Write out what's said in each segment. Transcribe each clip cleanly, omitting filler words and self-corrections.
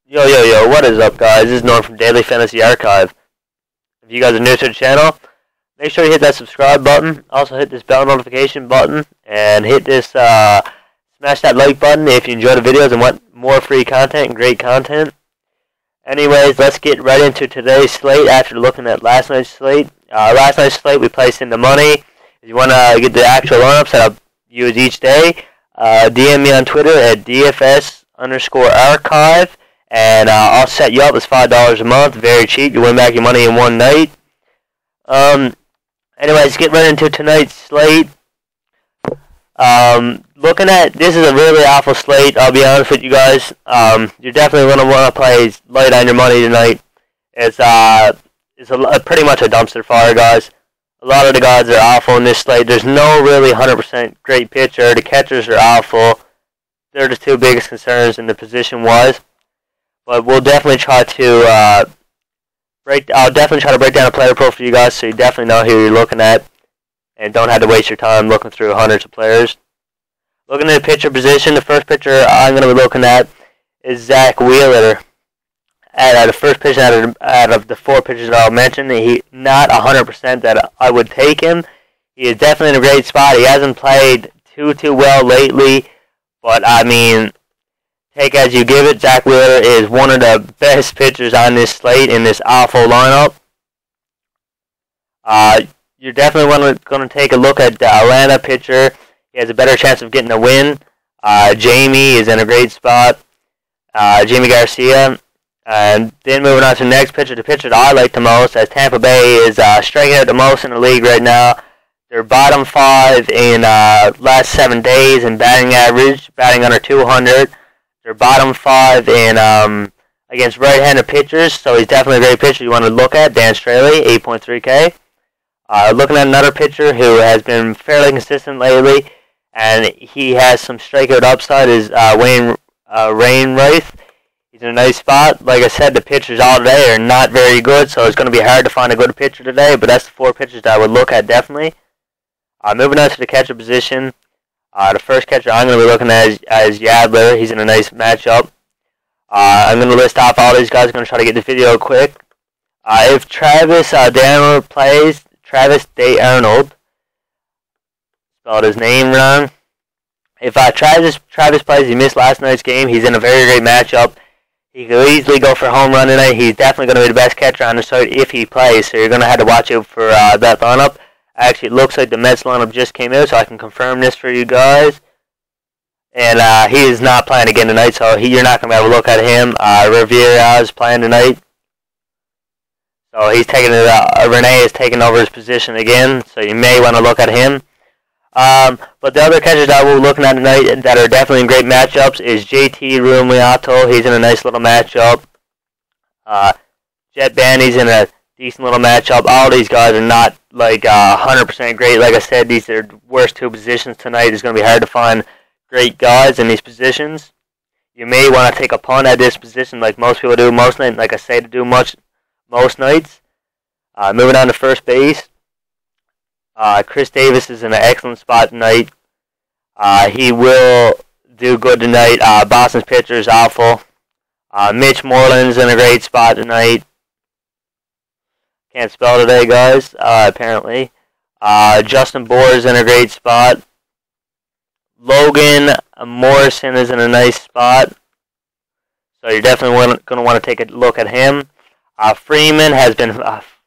Yo, what is up, guys? This is Norm from Daily Fantasy Archive. If you guys are new to the channel, make sure you hit that subscribe button. Also hit this bell notification button, and hit this, smash that like button if you enjoy the videos and want more free content and great content. Anyways, let's get right into today's slate after looking at last night's slate. Last night's slate we placed in the money. If you want to get the actual lineups that I'll use each day, DM me on Twitter at DFS_archive. And I'll set you up. It's $5 a month. Very cheap. You win back your money in one night. Anyways, get right into tonight's slate. Looking at, this is a really awful slate. I'll be honest with you guys. You're definitely going to want to play light on your money tonight. It's pretty much a dumpster fire, guys. A lot of the guys are awful in this slate. There's no really 100% great pitcher. The catchers are awful. They're the two biggest concerns in the position-wise. But we'll definitely try to I'll definitely try to break down a player profile for you guys, so you definitely know who you're looking at, and don't have to waste your time looking through hundreds of players. Looking at the pitcher position, the first pitcher I'm going to be looking at is Zach Wheeler. At the first pitch out of the four pitchers that I'll mention, he's not 100% that I would take him. He is definitely in a great spot. He hasn't played too well lately, but I mean, take as you give it. Zach Wheeler is one of the best pitchers on this slate in this awful lineup. You're definitely going to take a look at the Atlanta pitcher. He has a better chance of getting a win. Jamie is in a great spot. Jamie Garcia. And then moving on to the next pitcher, the pitcher that I like the most, as Tampa Bay is striking out the most in the league right now. They're bottom 5 in last 7 days in batting average, batting under 200. They're bottom 5 in against right-handed pitchers, so he's definitely a great pitcher you want to look at. Dan Straley, 8.3K. Looking at another pitcher who has been fairly consistent lately, and he has some strikeout upside, is Wayne Rainwright. He's in a nice spot. Like I said, the pitchers all today are not very good, so it's going to be hard to find a good pitcher today, but that's the 4 pitchers that I would look at definitely. Moving on to the catcher position. The first catcher I'm going to be looking at is Yadler. He's in a nice matchup. I'm going to list off all these guys. I'm going to try to get the video quick. If Travis D'Arnold plays, Travis D'Arnold, spelled his name wrong. If Travis plays, he missed last night's game. He's in a very great matchup. He could easily go for a home run tonight. He's definitely going to be the best catcher on the side if he plays, so you're going to have to watch out for that lineup. Actually, it looks like the Mets lineup just came out, so I can confirm this for you guys. And he is not playing again tonight, so you're not going to be able to look at him. Rivera is playing tonight. So he's taking it. Renee is taking over his position again, so you may want to look at him. But the other catchers that we're looking at tonight that are definitely in great matchups is JT Realmuto. He's in a nice little matchup. Jet Bandy's in a decent little matchup. All these guys are not like 100% great. Like I said, these are the worst 2 positions tonight. It's going to be hard to find great guys in these positions. You may want to take a punt at this position like most people do most nights. Like I say, to do most nights. Moving on to first base. Chris Davis is in an excellent spot tonight. He will do good tonight. Boston's pitcher is awful. Mitch Moreland's in a great spot tonight. Can't spell today, guys, apparently. Justin Bour's in a great spot. Logan Morrison is in a nice spot. So you're definitely going to want to take a look at him. Freeman has been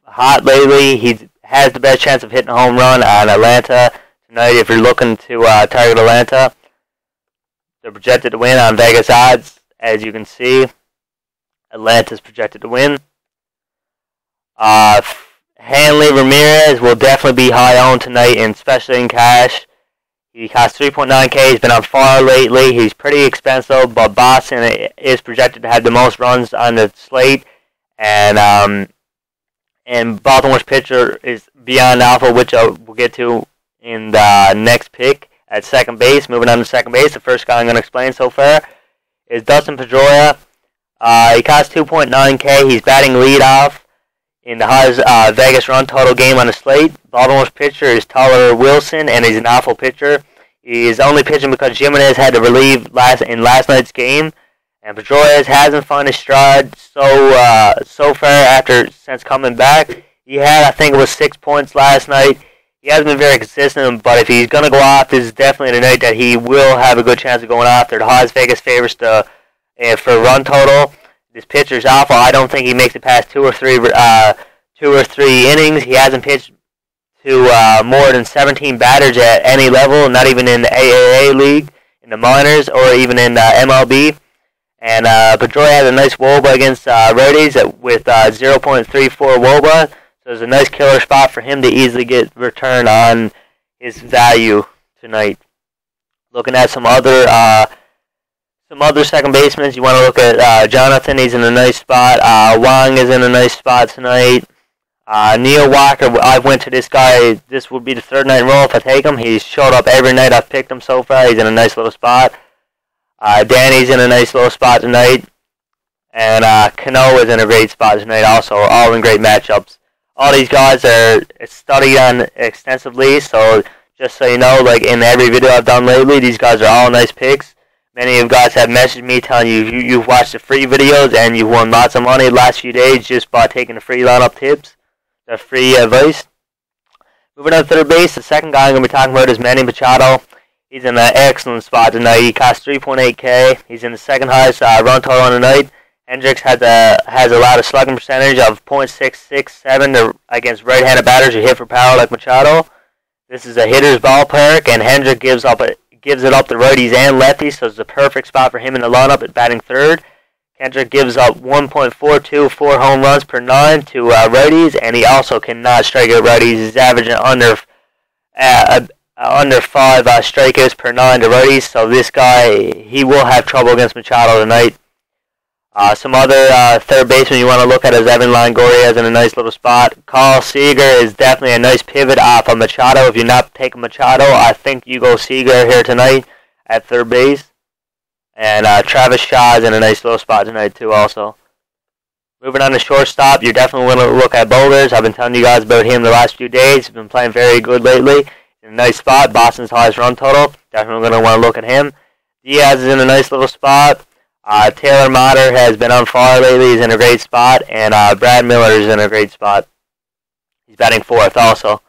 hot lately. He has the best chance of hitting a home run on Atlanta tonight if you're looking to target Atlanta. They're projected to win on Vegas odds, as you can see. Atlanta's projected to win. Hanley Ramirez will definitely be high owned tonight, and especially in cash. He costs 3.9K. He's been on fire lately. He's pretty expensive, but Boston is projected to have the most runs on the slate. And Baltimore's pitcher is beyond alpha, which we'll get to in the next pick at second base. Moving on to second base, the first guy I'm going to explain so far is Dustin Pedroia. He costs 2.9K. He's batting leadoff in the highest Vegas run total game on the slate. Baltimore's pitcher is Tyler Wilson, and he's an awful pitcher. He is only pitching because Jimenez had to relieve in last night's game, And Pedroia hasn't found his stride so far since coming back. He had, I think it was 6 points last night. He hasn't been very consistent, but if he's going to go off, this is definitely the night that he will have a good chance of going off. They're the highest Vegas favorites for run total. This pitcher's awful. I don't think he makes it past two or three innings. He hasn't pitched to more than 17 batters at any level, not even in the AAA league, in the minors, or even in MLB. And Pedroia has a nice WOBA against righties with 0.34 WOBA. So it's a nice killer spot for him to easily get return on his value tonight. Looking at some other second basemen, you want to look at Jonathan. He's in a nice spot. Wang is in a nice spot tonight. Neil Walker, I went to this guy. This would be the third night in a row if I take him. He's showed up every night I've picked him so far. He's in a nice little spot. Danny's in a nice little spot tonight. And Cano is in a great spot tonight also. All in great matchups. All these guys are studied on extensively, so just so you know, like in every video I've done lately, these guys are all nice picks. Many of you guys have messaged me telling you've watched the free videos and you've won lots of money the last few days just by taking the free lineup tips, the free advice. Moving on to third base, the second guy I'm going to be talking about is Manny Machado. He's in an excellent spot tonight. He costs 3.8K. He's in the second highest run total on the night. Hendricks has a lot of slugging percentage of .667 against right-handed batters who hit for power like Machado. This is a hitter's ballpark, and Hendricks gives it up to righties and lefties, so it's a perfect spot for him in the lineup at batting third. Hendricks gives up 1.424 home runs per 9 to righties, and he also cannot strike out righties. He's averaging under 5 strikeouts per 9 to righties, so this guy, he will have trouble against Machado tonight. Some other third baseman you want to look at is Evan Longoria is in a nice little spot. Carl Seager is definitely a nice pivot off of Machado. If you're not taking Machado, I think you go Seager here tonight at third base. And Travis Shaw is in a nice little spot tonight too also. Moving on to shortstop, you're definitely going to look at Boulders. I've been telling you guys about him the last few days. He's been playing very good lately. In a nice spot. Boston's highest run total. Definitely going to want to look at him. Diaz is in a nice little spot. Taylor Motter has been on fire lately. He's in a great spot. And Brad Miller is in a great spot. He's batting fourth also.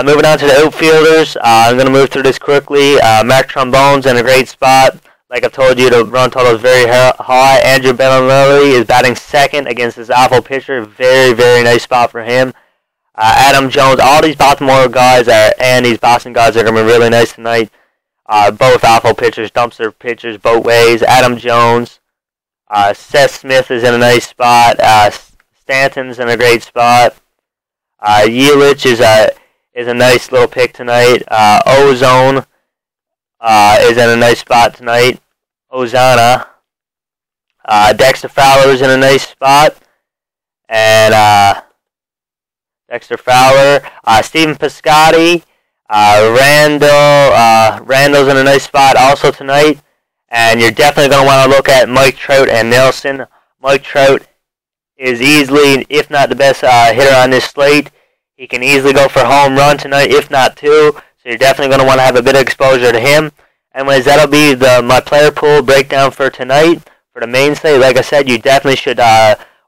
Moving on to the outfielders. I'm going to move through this quickly. Mark Trombone's in a great spot. Like I've told you, the run total is very high. Andrew Bellinelli is batting second against this awful pitcher. Very, very nice spot for him. Adam Jones. All these Baltimore guys and these Boston guys are going to be really nice tonight. Both awful pitchers, dumpster pitchers both ways. Adam Jones, Seth Smith is in a nice spot. Stanton's in a great spot. Yelich is a nice little pick tonight. Ozone is in a nice spot tonight. Ozana. Dexter Fowler is in a nice spot. And Dexter Fowler. Stephen Piscotty. Randall's in a nice spot also tonight. And you're definitely going to want to look at Mike Trout and Nelson. Mike Trout is easily, if not the best hitter on this slate. He can easily go for a home run tonight, if not two. So you're definitely going to want to have a bit of exposure to him. Anyways, that'll be my player pool breakdown for tonight. For the main slate, like I said, you definitely should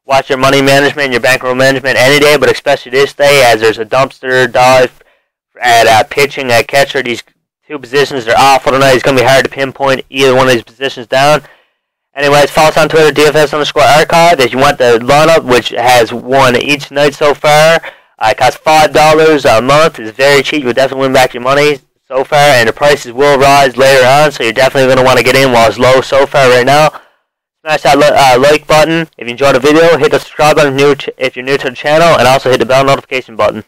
watch your money management, your bankroll management any day, but especially this day as there's a dumpster dive at pitching, at catcher. These two positions are awful tonight. It's going to be hard to pinpoint either one of these positions down. Anyways, follow us on Twitter, DFS_archive. If you want the lineup, which has won each night so far, it costs $5 a month. It's very cheap. You'll definitely win back your money so far, and the prices will rise later on, so you're definitely going to want to get in while it's low so far right now. Smash that like button if you enjoyed the video. Hit the subscribe button if you're new to the channel, and also hit the bell notification button.